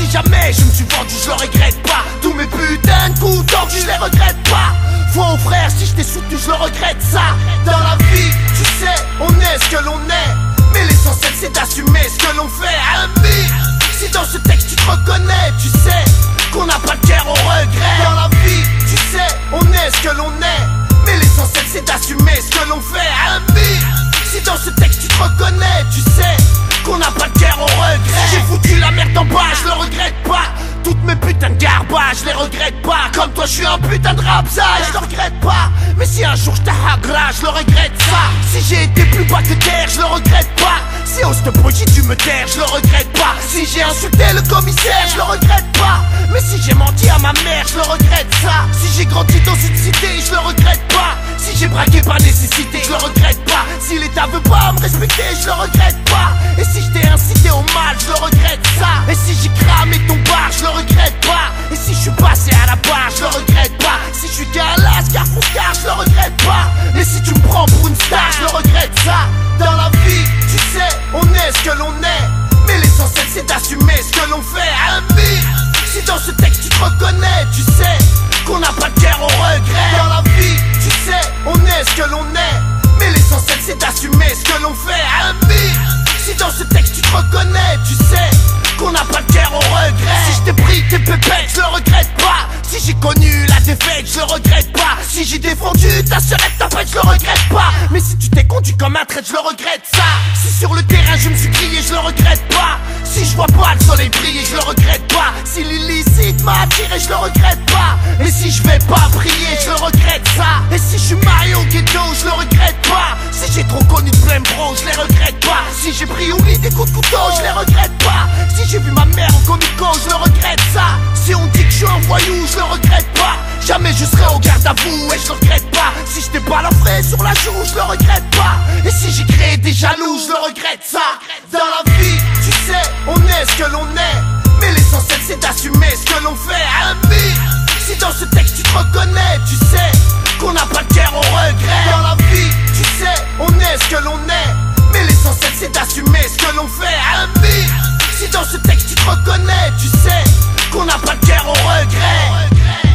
Si jamais je me suis vendu, je le regrette pas. Tous mes putains de coups tordus, je les regrette pas. Faux frère, si je t'ai soutenu, je le regrette ça. Dans la vie, tu sais, on est ce que l'on est. Mais l'essentiel c'est d'assumer ce que l'on fait. Ami, si dans ce texte tu te reconnais, tu sais qu'on n'a pas de cœur au regret. Dans la vie, tu sais, on est ce que l'on est. Mais l'essentiel c'est d'assumer ce que l'on fait. Ami, si dans ce texte tu te reconnais, tu sais qu'on n'a pas de cœur au regret. J'ai foutu la merde en bas, je le regrette pas. Toutes mes putains de garbages, je les regrette pas. Comme toi je suis un putain de rapsage, je le regrette pas. Mais si un jour je t'agra, je le regrette ça. Si j'ai été plus bas que terre, je le regrette pas. Si au stop j'ai dû me taire, je le regrette pas. Si j'ai insulté le commissaire, je le regrette pas. Mais si j'ai menti à ma mère, je le regrette ça. Si j'ai grandi dans une cité, je le regrette pas. Si j'ai braqué par nécessité, je le regrette pas. Si l'état veut pas me respecter, je le regrette pas. Et si je t'ai incité au mal, je le regrette ça. Et si j'ai cramé ton bar, je le regrette pas. Et si je suis passé à la barre, je le regrette pas. Si je suis qu'un lascar, fouscar, je le regrette pas. Et si tu me prends pour une star, je le regrette ça. Dans la vie, tu sais, on est ce que l'on est. Mais l'essentiel c'est d'assumer ce que l'on fait. Ami, si dans ce texte tu te reconnais, tu sais qu'on n'a pas de cœur au regret. Dans la vie, tu sais, on est ce que l'on est. Mais l'essentiel c'est d'assumer ce que l'on fait. Ami, si dans ce texte tu te reconnais, tu sais qu'on n'a pas de cœur au regret. Si je t'ai pris tes pépettes, je le regrette pas. Si j'ai connu la défaite, je le regrette pas. Si j'ai défendu ta sœurette, ta fête, je le regrette pas. Mais si tu t'es conduit comme un traître, je le regrette ça. Si sur le terrain je me suis crié, je le regrette pas. Si je vois pas le soleil briller, je le regrette pas. Si l'illicite m'a attiré, je le regrette pas. Et si je vais pas briller, je le regrette ça. Et si je suis marié au ghetto, je le regrette pas. Si j'ai trop connu de blême bro, je les regrette pas. Si j'ai pris ou mis des coups de couteau, je les regrette pas. Si j'ai vu ma mère en comico, je le regrette ça. Si on dit que je suis un voyou, je le regrette pas. Jamais je serai au garde à vous et je le regrette pas. Si je t'ai pas l'enfré sur la joue, je le regrette pas. Et si j'ai créé des jaloux, je le regrette ça. Dans la vie, tu sais, on est ce que l'on est. Mais l'essentiel c'est d'assumer ce que l'on fait. Ami, si dans ce texte tu te reconnais, tu sais qu'on n'a pas de cœur au regret. Dans la vie, tu sais, on est ce que l'on est. Mais l'essentiel c'est d'assumer ce que l'on fait. Ami, si dans ce texte tu te reconnais, tu sais qu'on n'a pas de cœur au regret.